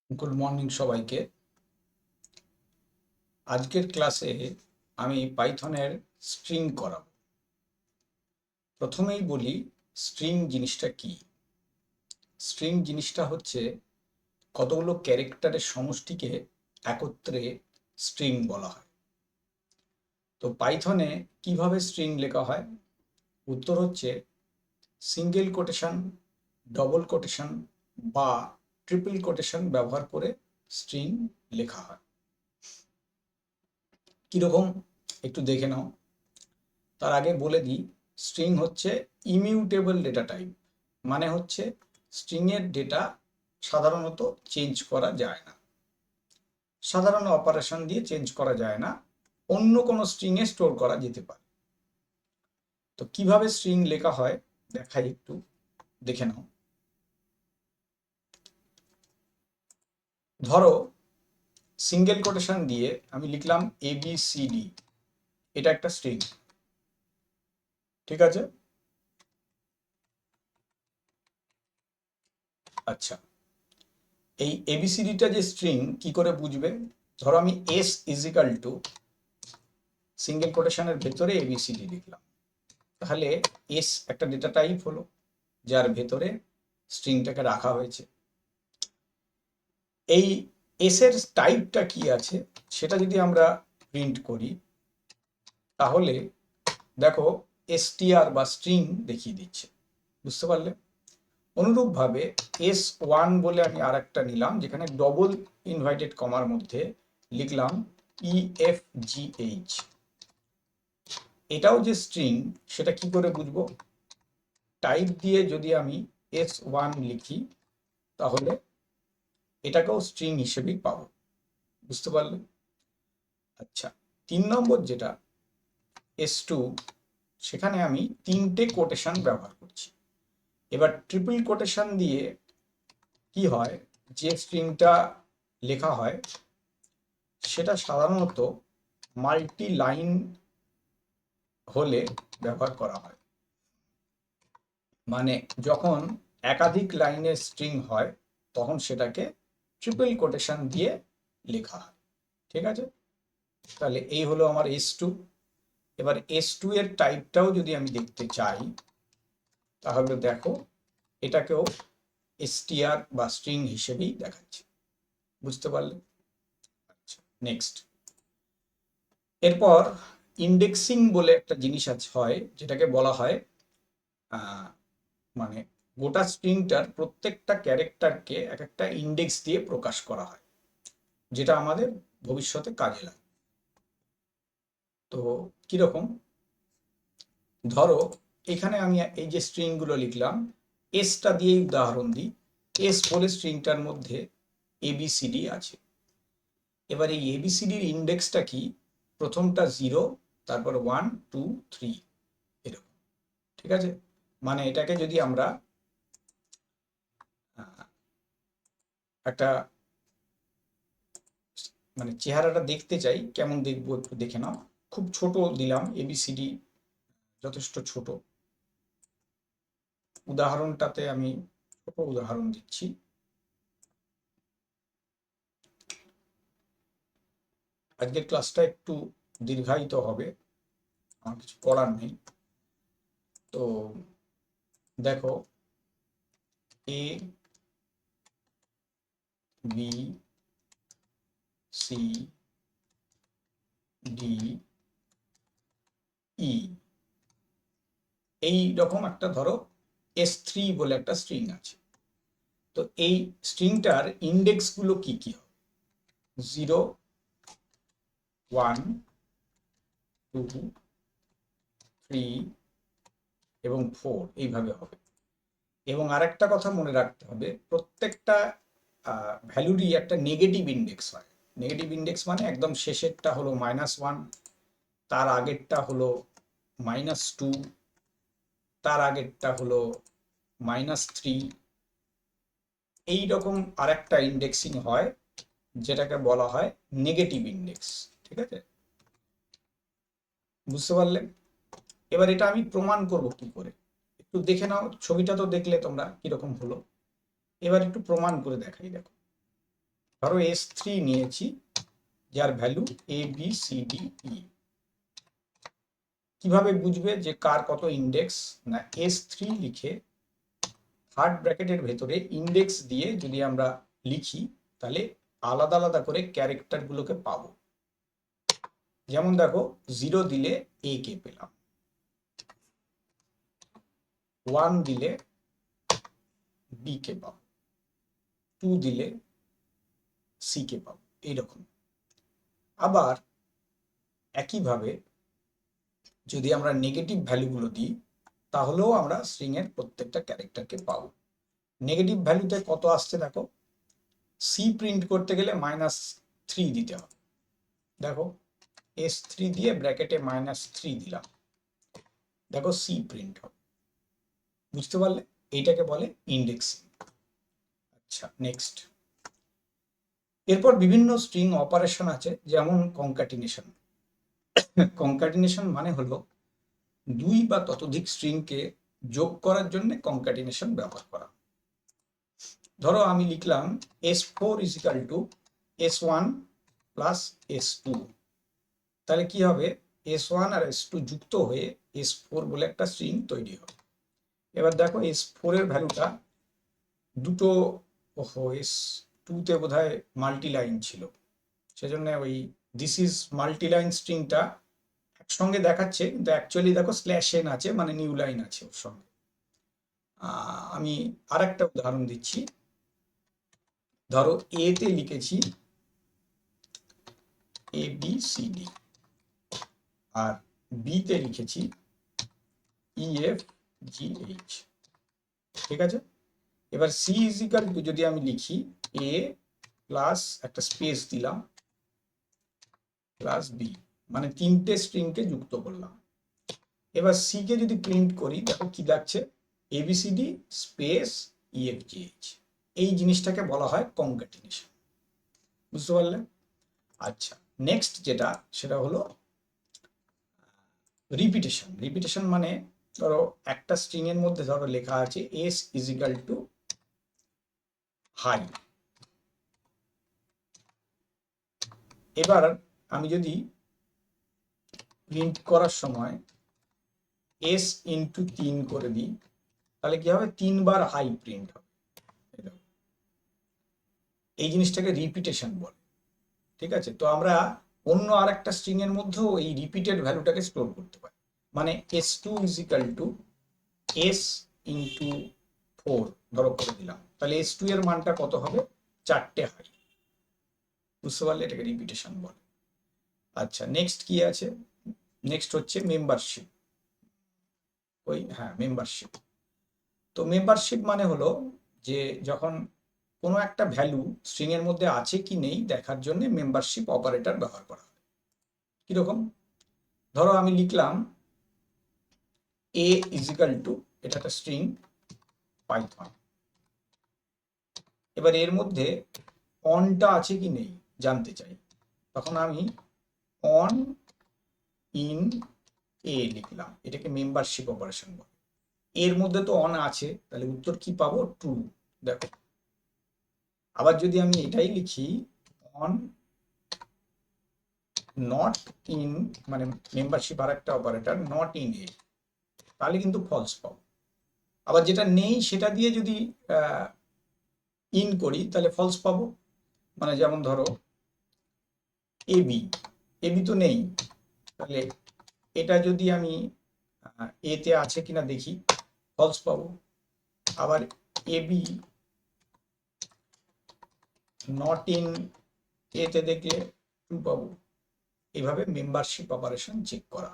Good morning সবাইকে। আজকের ক্লাসে আমি পাইথনের স্ট্রিং করাবো। প্রথমেই বলি স্ট্রিং জিনিসটা কি। স্ট্রিং জিনিসটা হচ্ছে কতগুলো ক্যারেক্টারের সমষ্টিকে একত্রে স্ট্রিং বলা হয়। তো পাইথনে কিভাবে স্ট্রিং লেখা হয়? উত্তর হচ্ছে সিঙ্গেল কোটেশন, ডবল কোটেশন বা ট্রিপল কোটেশন ব্যবহার করে স্ট্রিং লেখা হয়। কিরকম একটু দেখে নাও। তার আগে বলে দিই, স্ট্রিং হচ্ছে ইমিউটেবল ডেটা টাইপ, মানে হচ্ছে স্ট্রিংয়ের ডেটা সাধারণত চেঞ্জ করা যায় না, সাধারণ অপারেশন দিয়ে চেঞ্জ করা যায় না, অন্য কোনো স্ট্রিংয়ে স্টোর করা যেতে পারে। তো কিভাবে স্ট্রিং লেখা হয় দেখাই, একটু দেখে নাও। ধরো সিঙ্গেল কোটেশন দিয়ে আমি লিখলাম ABCD, এটা একটা স্ট্রিং, ঠিক আছে? আচ্ছা, এই ABCDটা যে স্ট্রিং কি করে বুঝবে? ধরো আমি S ইজিক্যাল টু সিঙ্গেল কোটেশনের ভেতরে ABCD লিখলাম, তাহলে এস একটা ডেটা টাইপ হলো যার ভেতরে স্ট্রিংটাকে রাখা হয়েছে। এই এস এর টাইপটা কি আছে সেটা যদি আমরা প্রিন্ট করি, তাহলে দেখো str বা স্ট্রিং দেখিয়ে দিচ্ছে, বুঝতে পারলে? অনুরূপভাবে S1 বলে আমি আর একটা নিলাম, যেখানে ডবল ইনভাইটেড কমার মধ্যে লিখলাম EFGH, এটাও যে স্ট্রিং সেটা কি করে বুঝবো? টাইপ দিয়ে যদি আমি S1 লিখি, তাহলে এটাকেও স্ট্রিং হিসেবেই পাবো, বুঝতে পারলে? আচ্ছা, 3 নম্বর যেটা S2, সেখানে আমি 3টে কোটেশন ব্যবহার করছি। এবার ট্রিপল কোটেশন দিয়ে কি হয়, যে স্ট্রিংটা লেখা হয় সেটা সাধারণত মাল্টি লাইন হলে ব্যবহার করা হয়। মানে যখন একাধিক লাইনের স্ট্রিং হয় তখন সেটাকে ট্রিপল কোটেশন দিয়ে লেখা হয়, ঠিক আছে? তাহলে এই হলো আমার S2। এবার S2 এর টাইপটাও যদি আমি দেখতে চাই, তাহলে দেখো এটাকেও str বা স্ট্রিং হিসেবেই দেখাচ্ছে, বুঝতে পারলে? আচ্ছা, নেক্সট। এরপর ইন্ডেক্সিং বলে একটা জিনিস আছে, হয় যেটাকে বলা হয় মানে গোটা স্ট্রিংটার প্রত্যেকটা ক্যারেক্টারকে এক একটা ইন্ডেক্স দিয়ে প্রকাশ করা হয়, যেটা আমাদের ভবিষ্যতে কাজে লাগে। তো কিরকম? ধরো এখানে আমি এই যে স্ট্রিংগুলো লিখলাম, এসটা দিয়েই উদাহরণ দিই। এস বলে স্ট্রিংটার মধ্যে ABCD আছে। এবার এই ABCDর ইন্ডেক্সটা কি? প্রথমটা 0, তারপর 1 2 3, এরকম, ঠিক আছে? মানে এটাকে যদি আমরা একটা মানে চেহারাটা দেখতে চাই, কেমন দেখবো একটু দেখে নাও। খুব ছোট দিলাম ABCD, যথেষ্ট ছোট। উদাহরণটাতে আমি ছোট উদাহরণ দিচ্ছি। আজকের ক্লাসটা একটু দীর্ঘায়িত হবে, আমার কিছু করার নেই। তো দেখো ABCDE, এই রকম একটা ধরো S3 বলে একটা স্ট্রিং আছে। তো এই স্ট্রিংটার ইন্ডেক্স গুলো কি কি হবে? 0 1 2 3 এবং 4 এইভাবে হবে। এবং আরেকটা কথা মনে রাখতে হবে, প্রত্যেকটা ভ্যালুরই একটা নেগেটিভ ইন্ডেক্স হয়। নেগেটিভ ইন্ডেক্স মানে একদম শেষেরটা হলো -1, তার আগেরটা হলো -2, তার আগেরটা হলো -3। এইরকম আরেকটা ইন্ডেক্সিং হয় যেটাকে বলা হয় নেগেটিভ ইন্ডেক্স, ঠিক আছে? বুঝতে পারলে? এবার এটা আমি প্রমাণ করব কি করে, একটু দেখে নাও। ছবিটা তো দেখলে তোমরা কিরকম হলো, এবার একটু প্রমাণ করে দেখাই, দেখো। ধরো S3 নিয়েছি, যার ভ্যালু ABCDE। কিভাবে বুঝবে যে কার কত ইন্ডেক্স? না, S3 লিখে থার্ড ব্র্যাকেটের ভেতরে ইন্ডেক্স দিয়ে যদি আমরা লিখি তাহলে আলাদা আলাদা করে ক্যারেক্টারগুলোকে পাবো। যেমন দেখো, 0 দিলে A কে পেলাম, 1 দিলে B কে পাবো, 2 দিলে C কে পাবো, এইরকম। আবার একইভাবে যদি আমরা নেগেটিভ ভ্যালুগুলো দিই তাহলেও আমরা স্ট্রিং এর প্রত্যেকটা ক্যারেক্টারকে পাবো। নেগেটিভ ভ্যালুতে কত আসছে দেখো, সি প্রিন্ট করতে গেলে -3 দিতে হবে। দেখো S3 দিয়ে ব্র্যাকেটে -3 দিলাম, দেখো সি প্রিন্ট হবে। বুঝতে পারলে? এইটাকে বলে ইন্ডেক্সিং। আচ্ছা, নেক্সট। এরপর বিভিন্ন স্ট্রিং অপারেশন আছে, যেমন কনক্যাটিনেশন। কনক্যাটিনেশন মানে হলো দুই বা ততোধিক স্ট্রিংকে যোগ করার জন্য কনক্যাটিনেশন ব্যবহার করা। ধরো আমি লিখলাম S4 = S1 প্লাস S2, তাহলে কি হবে, S1 আর S2 যুক্ত হয়ে S4 বলে একটা স্ট্রিং তৈরি হবে। এবার দেখো S4 এর ভ্যালুটা দুটো, S2 তে বোধহয় মাল্টি লাইন ছিল, সেজন্য ওই দিস ইজ মাল্টি লাইন স্ট্রিংটা একসঙ্গে দেখাচ্ছে, কিন্তু অ্যাকচুয়ালি দেখো /n আছে, মানে নিউ লাইন আছে ওর সঙ্গে। আমি আর একটা উদাহরণ দিচ্ছি। ধরো এ তে লিখেছি ABCD, আর বি তে লিখেছি EFGH। ঠিক আছে? এবার C = যদি আমি লিখি A প্লাস একটা স্পেস দিলাম প্লাস B, মানে তিনটে স্ট্রিংকে যুক্ত করলাম। এবার C কে যদি প্রিন্ট করি, দেখো কি লাগছে, ABCD স্পেস EFGH। এই জিনিসটাকে বলা হয় কনক্যাটিনেশন। বুঝতে পারলে? আচ্ছা, নেক্সট যেটা, সেটা হলো রিপিটেশন। রিপিটেশন মানে ধরো একটা স্ট্রিং এর মধ্যে ধরো লেখা আছে S = হাই। এবার আমি যদি প্রিন্ট করার সময় S × 3 করে দিই, তাহলে কি হবে, 3 বার হাই প্রিন্ট হবে। এই জিনিসটাকে রিপিটেশন বলে। ঠিক আছে? তো আমরা অন্য আর একটা স্ট্রিং এর মধ্যেও এই রিপিটেড ভ্যালুটাকে স্টোর করতে পারি। মানে S2 = S × 4 ধরো করে দিলাম, তাহলে S2 এর মানটা কত হবে, 4টে হাই। বুঝতে পারলে? এটাকে রিপিটেশন বলে। আচ্ছা, নেক্সট কি আছে? নেক্সট হচ্ছে মেম্বারশিপ। মেম্বারশিপ। তো মেম্বারশিপ মানে হলো যে যখন কোনো একটা ভ্যালু স্ট্রিং এর মধ্যে আছে কি নেই দেখার জন্য মেম্বারশিপ অপারেটর ব্যবহার করা হয়। কিরকম? ধরো আমি লিখলাম A = এটা একটা স্ট্রিং পাইথন। এবার এর মধ্যে অনটা আছে কি নেই জানতে চাই, তখন আমি অন ইন A লিখলাম, এটাকে মেম্বারশিপ অপারেশন বলে। এর মধ্যে তো অন আছে, তাহলে উত্তর কি পাবো, ট্রু। দেখো, আবার যদি আমি এটাই লিখি অন নট ইন, মানে মেম্বারশিপ আর একটা অপারেটর, নট ইন এ, তাহলে কিন্তু ফলস পাবো। আবার যেটা নেই সেটা দিয়ে যদি ইন করি তাহলে ফলস পাবো। মানে যেমন ধরো এবি, এবি তো নেই, তাহলে এটা যদি আমি এতে আছে কিনা দেখি, ফলস পাবো। আবার এবি নট ইন এতে দেখলে ট্রু পাবো। এইভাবে মেম্বারশিপ অপারেশন চেক করা।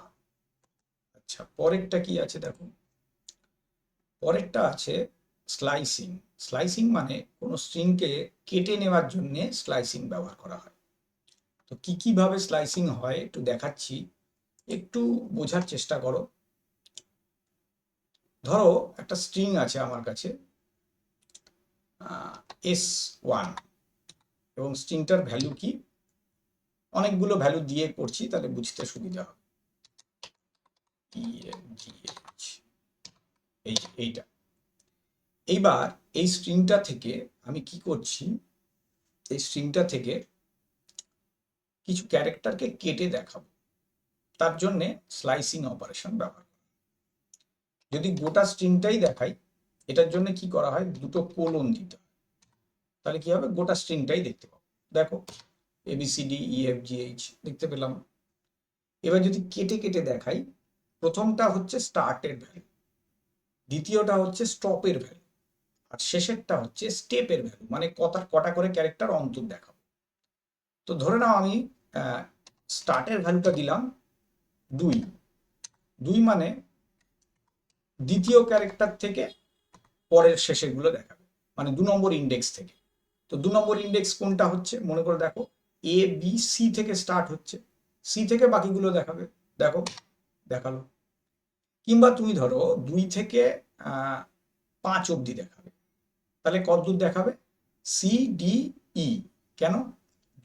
আচ্ছা, পরেরটা কি আছে দেখো, পরেরটা আছে স্লাইসিং। স্লাইসিং মানে কোনো স্ট্রিংকে কেটে নেওয়ার জন্য স্লাইসিং ব্যবহার করা হয়। তো কি কিভাবে স্লাইসিং হয় একটু দেখাচ্ছি, একটু বোঝার চেষ্টা করো। ধরো একটা স্ট্রিং আছে আমার কাছে S1, এবং স্ট্রিংটার ভ্যালু কি, অনেকগুলো ভ্যালু দিয়ে করছি তাহলে বুঝতে সুবিধা হবে। এইটা। এইবার এই স্ট্রিংটা থেকে আমি কি করছি, এই স্ট্রিংটা থেকে কিছু ক্যারেক্টারকে কেটে দেখাবো, তার জন্যে স্লাইসিং অপারেশন ব্যবহার করি। যদি গোটা স্ট্রিংটাই দেখাই, এটার জন্য কি করা হয়, দুটো কোলন দিতে হয়, তাহলে কি হবে, গোটা স্ট্রিংটাই দেখতে পাবো। দেখো ABCDEFGH দেখতে পেলাম। এবার যদি কেটে কেটে দেখাই, প্রথমটা হচ্ছে স্টার্টের ভ্যালু, দ্বিতীয়টা হচ্ছে স্টপের ভ্যালু, আর শেষেরটা হচ্ছে স্টেপের ভ্যালু, মানে কটা করে ক্যারেক্টার অন্তর দেখাবো। তো ধরে নাও আমি স্টার্টের ভ্যালুটা দিলাম 2, 2 মানে দ্বিতীয় ক্যারেক্টার থেকে পরের শেষেরগুলো দেখাবে, মানে 2 নম্বর ইন্ডেক্স থেকে। তো 2 নম্বর ইন্ডেক্স কোনটা হচ্ছে, মনে করে দেখো ABC থেকে স্টার্ট হচ্ছে, সি থেকে বাকিগুলো দেখাবে, দেখো দেখালো। কিংবা তুমি ধরো 2 থেকে 5 অবধি দেখাবে, তাহলে কতদূর দেখাবে, CDE। কেন,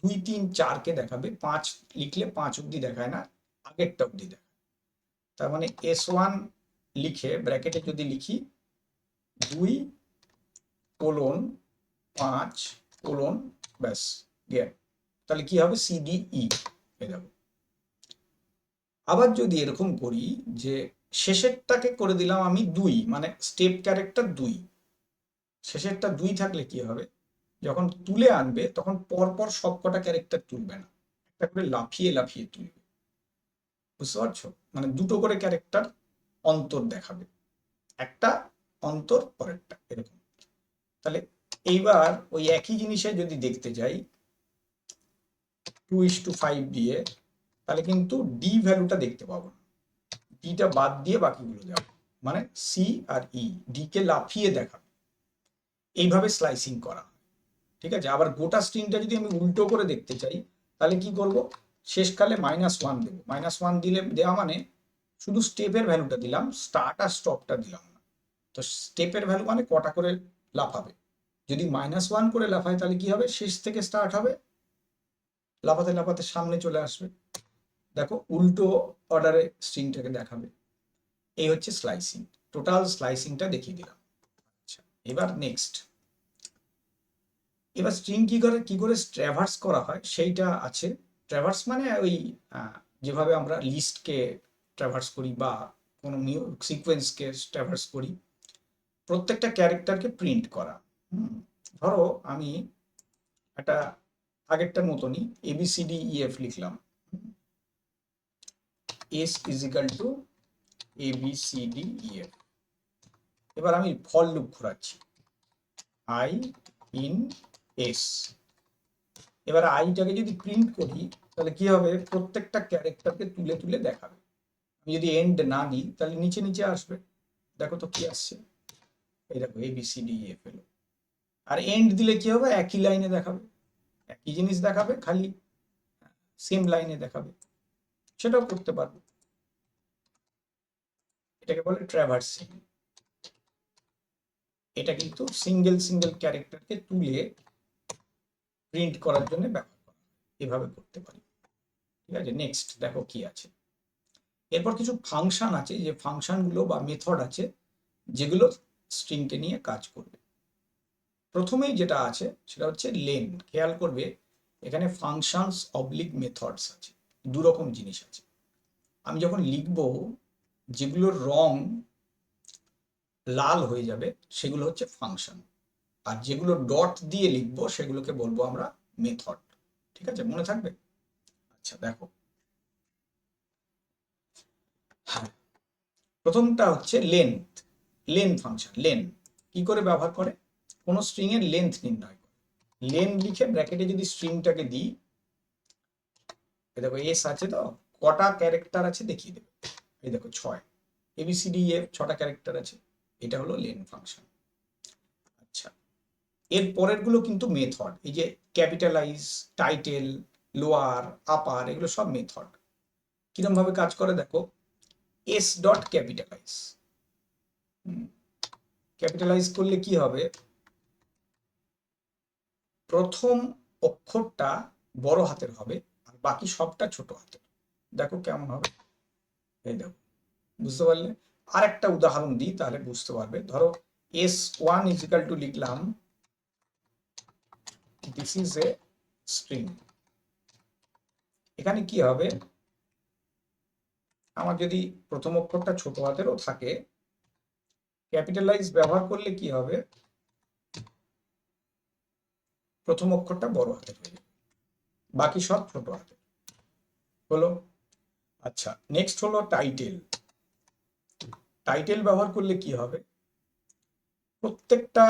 2, 3, 4কে দেখাবে, 5 লিখলে 5 অবধি দেখায় না, আগেরটা অবধি দেখায়। তার মানে S1 লিখে ব্র্যাকেটে যদি লিখি 2 কোলন 5 কোলন, ব্যাস গেল, তাহলে কি হবে, CDE হয়ে যাবে। আবার যদি এরকম করি যে শেষেরটাকে করে দিলাম আমি 2, মানে স্টেপ ক্যারেক্টার 2, শেষেরটা 2 থাকলে কি হবে, যখন তুলে আনবে তখন পরপর সবকটা ক্যারেক্টার তুলবে না, একটা করে লাফিয়ে লাফিয়ে তুলবে, বুঝতে পারছো, মানে দুটো করে ক্যারেক্টার অন্তর দেখাবে, একটা অন্তর পরেরটা, এরকম। তাহলে এইবার ওই একই জিনিসে যদি দেখতে যাই 2:5 দিয়ে, তাহলে কিন্তু ডি ভ্যালুটা দেখতে পাবো না, ডিটা বাদ দিয়ে বাকিগুলো যাবে, মানে সি আর ই, ডি কে লাফিয়ে দেখাবে। এইভাবে স্লাইসিং করা, ঠিক আছে। আবার গোটা স্ট্রিংটা যদি আমি উল্টো করে দেখতে চাই, তাহলে কি করব, শেষকালে -1 দেবো। -1 দিলে দেওয়া মানে শুধু স্টেপের ভ্যালুটা দিলাম, স্টার্ট আর স্টপটা দিলাম না। তো স্টেপের ভ্যালু মানে কটা করে লাফাবে, যদি -1 করে লাফায় তাহলে কি হবে, শেষ থেকে স্টার্ট হবে, লাফাতে লাফাতে সামনে চলে আসবে, দেখো উল্টো অর্ডারে স্ট্রিংটাকে দেখাবে। এই হচ্ছে স্লাইসিং, টোটাল স্লাইসিংটা দেখিয়ে দিলাম। আচ্ছা, এবার নেক্সট, এবার স্ট্রিং কি করে ট্র্যাভার্স করা হয় সেইটা আছে। ট্র্যাভার্স মানে ওই যেভাবে আমরা লিস্টকে ট্র্যাভার্স করি বা কোনো সিকোয়েন্সকে ট্র্যাভার্স করি, প্রত্যেকটা ক্যারেক্টারকে প্রিন্ট করা। ধরো আমি একটা আগেরটার মতনই ABCDEF লিখলাম, S = ABCDEF। এবার আমি ফর লুপ ঘোরাচ্ছি, I in S। এবার আইটাকে যদি প্রিন্ট করি তাহলে কি হবে, প্রত্যেকটা ক্যারেক্টারকে তুলে তুলে দেখাবে। আমি যদি এন্ড না দিই তাহলে নিচে নিচে আসবে, দেখো তো কি আসছে, এই দেখো ABCDEF এলো। আর এন্ড দিলে কি হবে, একই লাইনে দেখাবে, একই জিনিস দেখাবে, খালি সেম লাইনে দেখাবে, সেটাও করতে পারবো। এটাকে বলে ট্র্যাভার্সিং। এটা কিন্তু সিঙ্গেল সিঙ্গেল ক্যারেক্টারকে তুলে প্রিন্ট করার জন্য ব্যবহার করা, এভাবে করতে পারি, ঠিক আছে। নেক্সট দেখো কি আছে, এরপর কিছু ফাংশন আছে, যে ফাংশনগুলো বা মেথড আছে যেগুলো স্ট্রিংকে নিয়ে কাজ করবে। প্রথমেই যেটা আছে সেটা হচ্ছে লেন। খেয়াল করবে এখানে ফাংশনস অবলিক মেথডস আছে, দু রকম জিনিস আছে। আমি যখন লিখব, যেগুলোর রং লাল হয়ে যাবে সেগুলো হচ্ছে ফাংশন, আর যেগুলো ডট দিয়ে লিখবো সেগুলোকে বলবো আমরা মেথড, ঠিক আছে, মনে থাকবে। আচ্ছা দেখো, হ্যাঁ, প্রথমটা হচ্ছে লেন্থ। লেন ফাংশন, লেন কি করে ব্যবহার করে, কোনো স্ট্রিং এর লেন্থ নির্ণয় করে। লেন লিখে ব্র্যাকেটে যদি স্ট্রিংটাকে দিই, দেখো এস আছে, তো কটা ক্যারেক্টার আছে দেখিয়ে দেবে, এই দেখো 6, ABCDEF 6টা ক্যারেক্টার আছে, এটা হলো লেন ফাংশন। আচ্ছা, এর পরের গুলো কিন্তু মেথড, এই যে ক্যাপিটালাইজ, টাইটেল, লোয়ার, আপার, এগুলো সব মেথড। কিরম ভাবে কাজ করে দেখো, এস ডট ক্যাপিটালাইজ, ক্যাপিটালাইজ করলে কি হবে, প্রথম অক্ষরটা বড় হাতের হবে আর বাকি সবটা ছোট হাতের, দেখো কেমন হবে, এই দেখো, বুঝতে পারলে। আর একটা উদাহরণ দিই তাহলে বুঝতে পারবে। ধরো S1 = লিখলাম দিস ইজ এ স্ট্রিং। এখানে কি হবে, আমার যদি প্রথম অক্ষরটা ছোট হাতেরও থাকে, ক্যাপিটালাইজ ব্যবহার করলে কি হবে, প্রথম অক্ষরটা বড় হাতের হয়ে যাবে, বাকি সব ছোট হাতের হলো। আচ্ছা, নেক্সট হলো টাইটেল। টাইটেল ব্যবহার করলে কি হবে, প্রত্যেকটা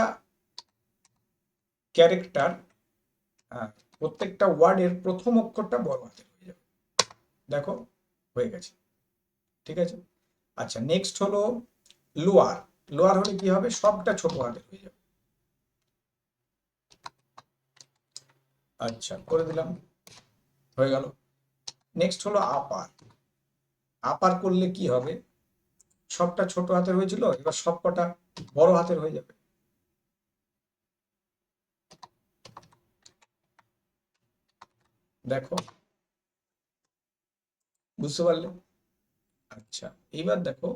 ক্যারেক্টার, প্রত্যেকটা ওয়ার্ডের প্রথম অক্ষরটা বড় হাতের হয়ে যাবে। দেখো হয়ে গেছে, ঠিক আছে। আচ্ছা, নেক্সট হলো লোয়ার। লোয়ার হলে কি হবে, সবটা ছোট হাতের হয়ে যাবে। আচ্ছা, করে দিলাম, হয়ে গেল। নেক্সট হলো আপার। আপার করলে কি হবে, সবটা ছোট হাতের হয়েছিল, এবার সবকটা বড় হাতের হয়ে যাবে। দেখো, বুঝতে পারলে? আচ্ছা, এইবার দেখো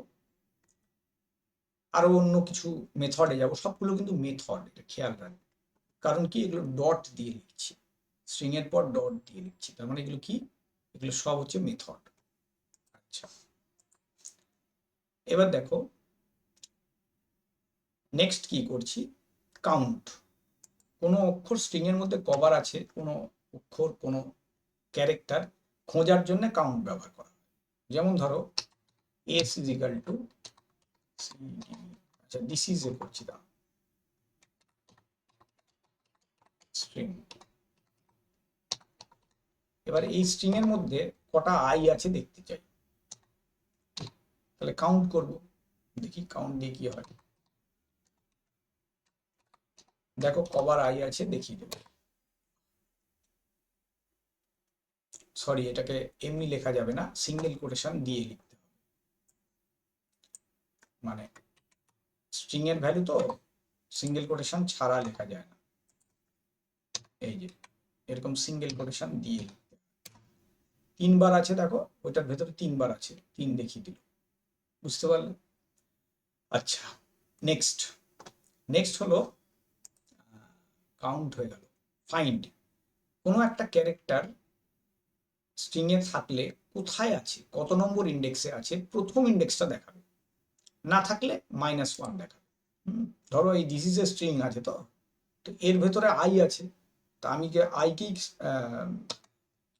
আরো অন্য কিছু মেথডে যাব, সবগুলো কিন্তু মেথড, এটা খেয়াল রাখবে। কারণ কি, এগুলো ডট দিয়ে লিখছি, স্ট্রিং এর পর ডট দিয়ে লিখছি, তার মানে এগুলো কি, এগুলো সব হচ্ছে মেথড। আচ্ছা, এবার দেখো নেক্সট কি করছি, কাউন্ট। কোনো অক্ষর স্ট্রিং এর মধ্যে কভার আছে, কোনো অক্ষর, কোনো ক্যারেক্টার খোঁজার জন্য কাউন্ট ব্যবহার করা হয়। যেমন ধরো এস ইজ ইকাল টু, আচ্ছা দিস ইজ এ করছি, দাও স্ট্রিং। এবার এই স্ট্রিং এর মধ্যে কটা আই আছে দেখতে চাই, তাহলে কাউন্ট করব, দেখি কাউন্ট দিয়ে কি হয়। দেখো কবার আই আছে দেখিয়ে দেবো। সরি, এটাকে এমনি লেখা যাবে না, সিঙ্গেল কোটেশন দিয়ে লিখতে হবে, মানে স্ট্রিং এর ভ্যালু তো সিঙ্গেল কোটেশন ছাড়া লেখা যায় না। এই যে এরকম সিঙ্গেল কোটেশন দিয়ে লিখতে হবে। 3 বার আছে, দেখো ওইটার ভেতরে 3 বার আছে, 3 দেখিয়ে দিল, বুঝতে পারলে? আচ্ছা, নেক্সট নেক্সট হলো কাউন্ট হয়ে গেল। ফাইন্ড। কোনো একটা ক্যারেক্টার স্ট্রিং এ থাকলে কোথায় আছে, কত নম্বর ইন্ডেক্সে আছে, প্রথম ইন্ডেক্সটা দেখাবে, না থাকলে -1 দেখাবে। ধরো এই দিস ইজ এ স্ট্রিং আছে, তো তো এর ভেতরে আই আছে, তা আমি যে আইকেই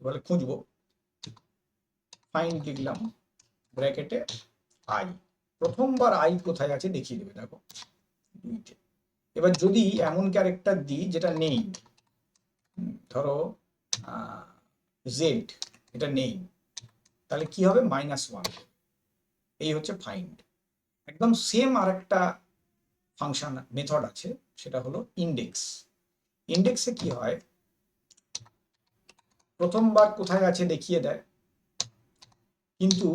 বলে খুঁজবো, ফাইন্ড লিখলাম ব্র্যাকেটে আই, প্রথমবার আই কোথায় আছে দেখিয়ে দেবে, দেখো 2-তে। এবার যদি এমন ক্যারেক্টার দিই যেটা নেই, ধরো জেড, এটা নেই, তাহলে কি হবে, -1। এই হচ্ছে ফাইন্ড। একদম সেম আরেকটা ফাংশন মেথড আছে, সেটা হলো ইন্ডেক্স। ইন্ডেক্সে কি হয়, প্রথমবার কোথায় আছে দেখিয়ে দেয়, কিন্তু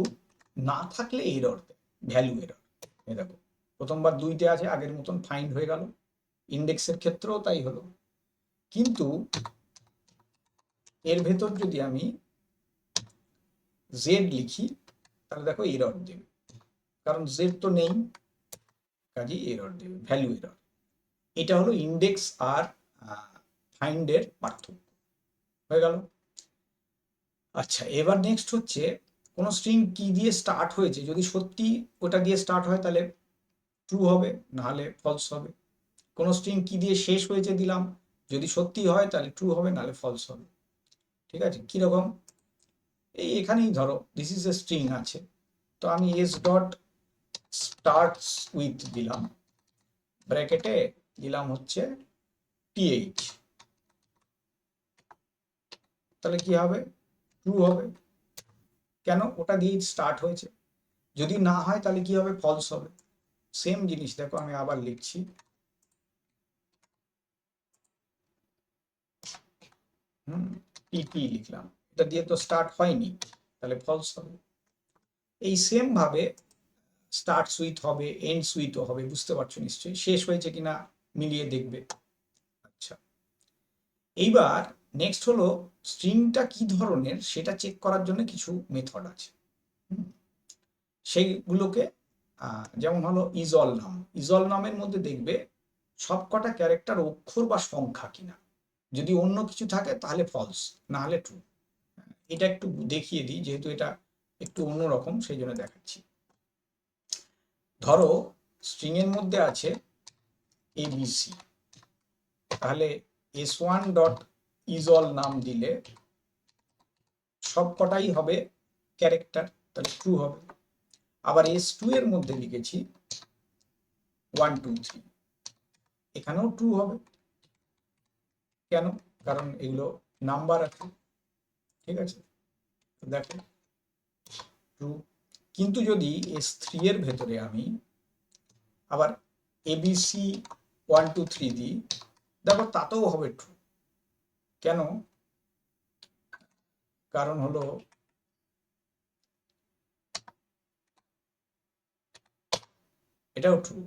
না থাকলে এরর দেয়, ভ্যালু এরর। এই দেখো প্রথমবার 2-তে আছে, আগের মতন ফাইন্ড হয়ে গেল, ইন্ডেক্সের ক্ষেত্রেও তাই হলো। কিন্তু এর ভেতর যদি আমি জেড লিখি, তাহলে দেখো এরর দেবে, কারণ জেড তো নেই, কাজেই এরর দেবে, ভ্যালু এরর। এটা হলো ইন্ডেক্স আর ফাইন্ডের পার্থক্য, হয়ে গেল। আচ্ছা, এবার নেক্সট হচ্ছে কোনো স্ট্রিং কি দিয়ে স্টার্ট হয়েছে, যদি সত্যি ওটা দিয়ে স্টার্ট হয় তাহলে ট্রু হবে, নাহলে ফলস হবে। কোনো স্ট্রিং কি দিয়ে শেষ হয়েছে দিলাম, যদি সত্যি হয় তাহলে ট্রু হবে, নাহলে ফলস হবে। ঠিক আছে, কিরকম, এই এখানেই ধরো দিস ইজ এ স্ট্রিং আছে, তো আমি এস ডট স্টার্টস উইথ দিলাম, ব্র্যাকেটে দিলাম হচ্ছে টিএইচ, তাহলে কি হবে, ট্রু হবে। কেন, ওটা দিয়ে স্টার্ট হয়েছে। যদি না হয় তাহলে কি হবে, ফলস হবে। সেম জিনিস দেখো, আমি আবার লিখছি, টিটি লিখলাম, এটা দিয়ে তো স্টার্ট হয়নি, তাহলে ফলস হবে। এই সেম ভাবে স্টার্ট সুইথ হবে, এন্ড সুইথও হবে, বুঝতে পারছো নিশ্চয়ই, শেষ হয়েছে কিনা মিলিয়ে দেখবে। আচ্ছা, এইবার নেক্সট হলো স্ট্রিংটা কি ধরনের সেটা চেক করার জন্য কিছু মেথড আছে, সেইগুলোকে যেমন হলো ইজল নাম। ইজল নামের মধ্যে দেখবে সবকটা ক্যারেক্টার অক্ষর বা সংখ্যা কিনা, যদি অন্য কিছু থাকে তাহলে ফলস, না হলে ট্রু। এটা একটু দেখিয়ে দিই, যেহেতু এটা একটু অন্যরকম সেই জন্য দেখাচ্ছি। ধরো স্ট্রিং এর মধ্যে আছে এবিসি, তাহলে s1 ডট ইজ অল নাম দিলে সব কটাই হবে ক্যারেক্টার, তাহলে ট্রু হবে। আবার s2 এর মধ্যে লিখেছি 1 2 3, এখানেও ট্রু হবে। কেন? কারণ এগুলো নাম্বার আছে, ঠিক আছে, দেখো ট্রু। কিন্তু যদি s3 এর ভেতরে আমি আবার এবিসি 1 2 3 দিই, দেখো তাতেও হবে ট্রু। কেন? কারণ হলো এটাও ট্রু,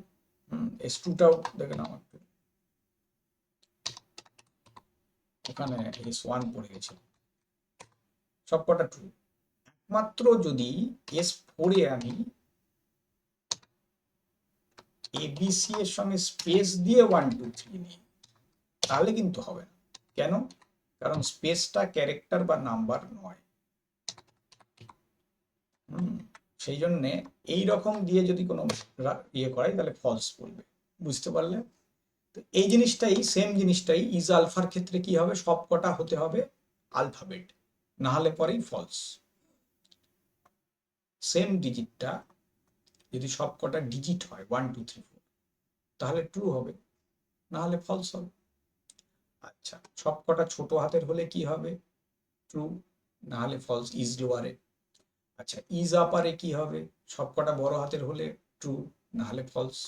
s2টাও দেখে নাও একটু, ওখানে s1 পড়ে গেছে, সবকটা ট্রু। একমাত্র যদি s4 এ আমি এবিসি এর সঙ্গে স্পেস দিয়ে 1 2 3 নিই, তাহলে কিন্তু হবে না। কেন? কারণ স্পেসটা ক্যারেক্টার বা নাম্বার নয়। সেই জন্যে এইরকম দিয়ে যদি কোনো ইয়ে করাই তাহলে ফলস বলবে। বুঝতে পারলে? তো এই জিনিসটাই, সেম জিনিসটাই ইজ আলফার ক্ষেত্রে কি হবে, সব কটা হতে হবে আলফাবেট, না হলে পরেই ফলস। সেম ডিজিটটা যদি সব কটা ডিজিট হয় 1 2 3 4, তাহলে ট্রু হবে, না হলে ফলস হবে। আচ্ছা, সব কটা ছোট হাতের হলে কি হবে? ট্রু, না হলে ফলস, ইজ লোয়ারে। আচ্ছা, ইজ আপারে কি হবে? সব কটা বড় হাতের হলে ট্রু, না হলে ফলস।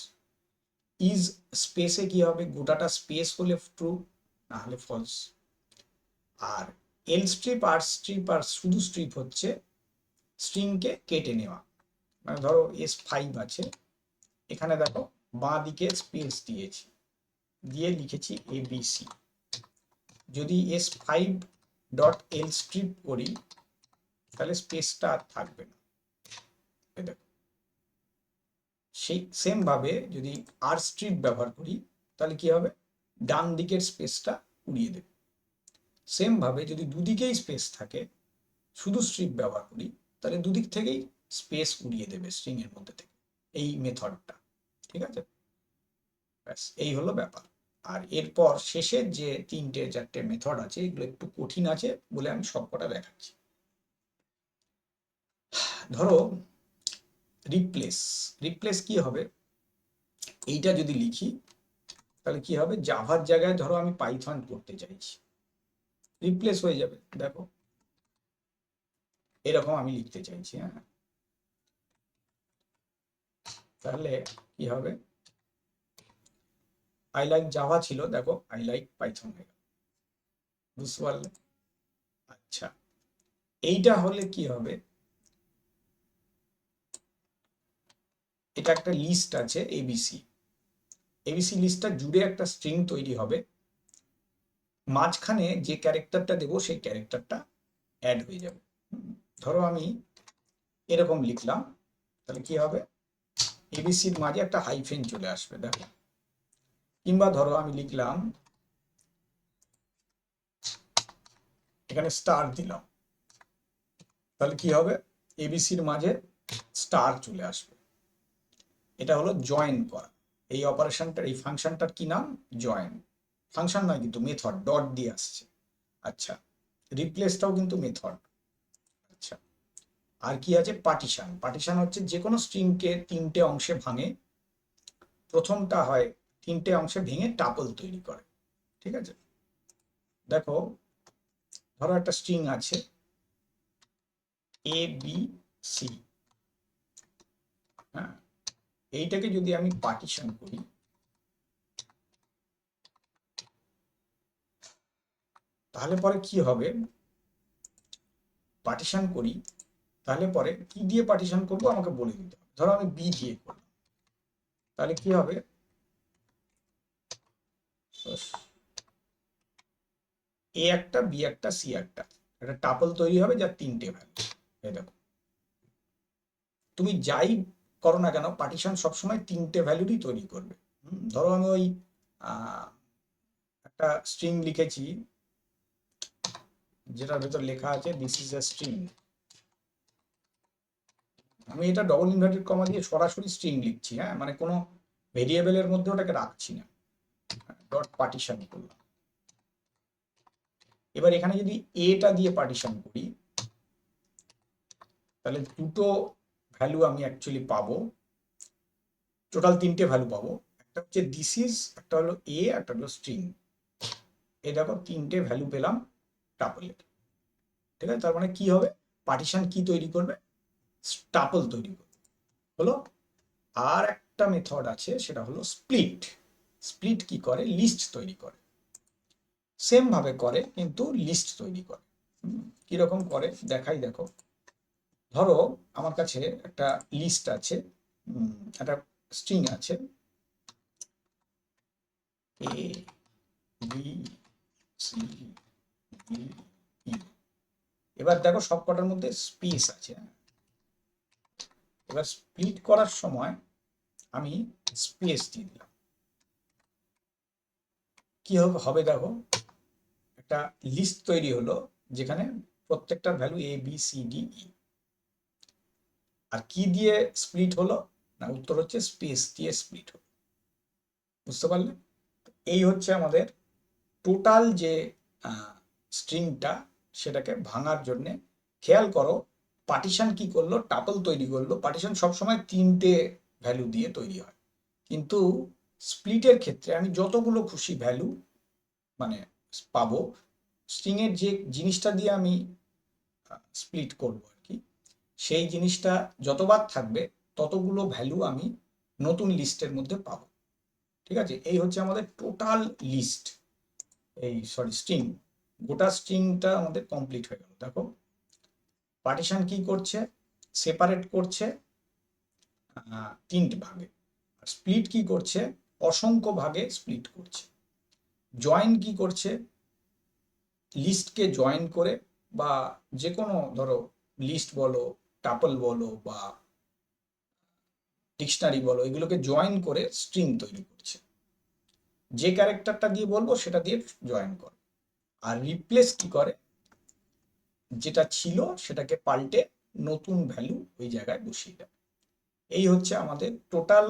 ইজ স্পেসে কি হবে? গোটাটা স্পেস হলে ট্রু, না হলে ফলস। আর এল স্ট্রিপ, আর স্ট্রিপ আর শুধু স্ট্রিপ হচ্ছে স্ট্রিংকে কেটে নেওয়া। মানে ধরো s5 আছে, এখানে দেখো বাঁ দিকে স্পেস দিয়েছি, দিয়ে লিখেছি এবিসি। যদি s5 ডট এল স্ট্রিপ করি তাহলে স্পেসটা আর থাকবে না। দেখো সেই সেম ভাবে যদি আর স্ট্রিপ ব্যবহার করি তাহলে কি হবে? ডান দিকের স্পেসটা উড়িয়ে দেবে। সেম ভাবে যদি দুদিকেই স্পেস থাকে, শুধু স্ট্রিপ ব্যবহার করি, তাহলে দুদিক থেকেই স্পেস উড়িয়ে দেবে স্ট্রিং এর মধ্যে থেকে, এই মেথডটা। ঠিক আছে, ব্যাস এই হলো ব্যাপার। আর এরপর শেষের যে 3টে 4টে মেথড আছে, এগুলো একটু কঠিন আছে বলে আমি সবকটা দেখাচ্ছি। ধরো রিপ্লেস, রিপ্লেস কি হবে? এইটা যদি লিখি তাহলে কি হবে? জাভার জায়গায় ধরো আমি পাইথন করতে চাইছি, রিপ্লেস হয়ে যাবে। দেখো এরকম আমি লিখতে চাইছি, হ্যাঁ, তাহলে কি হবে? আই লাইক জাভা ছিল, দেখো আই লাইক পাইথন হয়ে গেল। বুঝতে পারলে? আচ্ছা, এইটা হলে কি হবে? এটা একটা লিস্ট আছে এবিসি, এবিসি লিস্টটা জুড়ে একটা স্ট্রিং তৈরি হবে, মাঝখানে যে ক্যারেক্টারটা দেবো সেই ক্যারেক্টারটা অ্যাড হয়ে যাবে। ধরো আমি এরকম লিখলাম, তাহলে কি হবে? এবিসির মাঝে একটা হাইফেন চলে আসবে, দেখো। কিংবা ধরো আমি লিখলাম, এখানে স্টার দিলাম, তাহলে কি হবে? এবিসির মাঝে স্টার চলে আসবে। এটা হলো জয়েন করা। এই অপারেশনটার, এই ফাংশনটার কি নাম? জয়েন। ফাংশন নয় কিন্তু, মেথড, ডট দিয়ে আসছে। আচ্ছা, রিপ্লেসটাও কিন্তু মেথড। আচ্ছা, আর কি আছে? পার্টিশন। পার্টিশন হচ্ছে যে কোনো স্ট্রিংকে 3টে অংশে ভাঙে, প্রথমটা হয় 3টে অংশে ভেঙে টাপল তৈরি করে। ঠিক আছে, দেখো ধরো একটা স্ট্রিং আছে এ বি সি, হ্যাঁ, এইটাকে যদি আমি পার্টিশন করি তাহলে পরে কি হবে? পার্টিশন করি, তাহলে পরে কি দিয়ে পার্টিশন করব আমাকে বলে দিতে হবে। ধরো আমি বি দিয়ে করলাম, তাহলে কি হবে? এ একটা, বি একটা, সি একটা টাপল তৈরি হবে যার 3টে ভ্যালু। এই দেখো, তুমি যাই করো না কেন পার্টিশন সবসময় 3টে ভ্যালুরই তৈরি করবে। ধরো আমি ওই একটা একটা স্ট্রিং লিখেছি যেটার ভেতর লেখা আছে দিস ইজ এ স্ট্রিং। আমি এটা ডবল ইনভার্টেড কমা দিয়ে সরাসরি স্ট্রিং লিখছি, হ্যাঁ, মানে কোনো ভেরিয়েবলের মধ্যে ওটাকে রাখছি না, ডট পার্টিশন করলাম। এবার এখানে যদি এটা দিয়ে পার্টিশন করি তাহলে দুটো ভ্যালু আমি অ্যাকচুয়ালি পাবো, টোটাল তিনটে ভ্যালু পাবো। একটা হচ্ছে দিস ইজ, একটা হলো এ, একটা হলো স্ট্রিং। এই দেখো তিনটে ভ্যালু পেলাম টাপলের, ঠিক আছে? তার মানে কি হবে, পার্টিশন কি তৈরি করবে, টাপল তৈরি করবে, হলো। আর একটা মেথড আছে সেটা হলো স্প্লিট। স্প্লিট কি করে, লিস্ট তৈরি করে, সেম ভাবে করে কিন্তু লিস্ট তৈরি করে। কিরকম করে দেখাই, দেখো। ধরো আমার কাছে একটা লিস্ট আছে, একটা স্ট্রিং আছে A B C D E. এবার দেখো সবকটার মধ্যে স্পেস আছে। এবার স্প্লিট করার সময় আমি স্পেস দিয়ে দিলাম, কি হবে দেখো, একটা লিস্ট তৈরি হলো যেখানে প্রত্যেকটার value A B C D E. আর কি দিয়ে স্প্লিট হলো না, উত্তর হচ্ছে স্পেস দিয়ে স্প্লিট হলো। বুঝতে পারলে? এই হচ্ছে আমাদের টোটাল যে স্ট্রিংটা, সেটাকে ভাঙার জন্য খেয়াল করো পার্টিশন কি করলো, টাপল তৈরি করলো। পার্টিশন সবসময় তিনটে ভ্যালু দিয়ে তৈরি হয়, কিন্তু স্প্লিটের ক্ষেত্রে আমি যতগুলো খুশি ভ্যালু মানে পাবো, স্ট্রিং এর যে জিনিসটা দিয়ে আমি স্প্লিট করবো আর কি, সেই জিনিসটা যতবার থাকবে ততগুলো ভ্যালু আমি নতুন লিস্টের মধ্যে পাবো। ঠিক আছে? এই হচ্ছে আমাদের টোটাল লিস্ট, এই সরি স্ট্রিং। গোটা স্ট্রিংটা আমাদের কমপ্লিট হয়ে গেল। দেখো পার্টিশন কি করছে, সেপারেট করছে তিনটে ভাগে। আর স্প্লিট কি করছে, অসংখ্য ভাগে স্প্লিট করছে। জয়েন কি করছে, লিস্টকে জয়েন করে, বা যে কোনো ধরো লিস্ট বলো, টাপল বলো বা ডিকশনারি বলো, এগুলোকে জয়েন করে স্ট্রিং তৈরি করছে। যে ক্যারেক্টারটা দিয়ে বলবো সেটা দিয়ে জয়েন করে। আর রিপ্লেস কি করে, যেটা ছিল সেটাকে পাল্টে নতুন ভ্যালু ওই জায়গায় বসিয়ে দেয়। এই হচ্ছে আমাদের টোটাল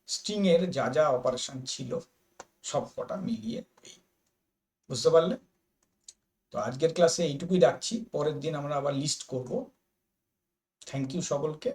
স্ট্রিং এর যা যা অপারেশন ছিল সব কটা মিলিয়ে এই। বুঝতে পারলে? তো আজকের ক্লাসে এইটুকুই রাখছি, পরের দিন আমরা আবার লিস্ট করব। থ্যাংক ইউ সকলকে।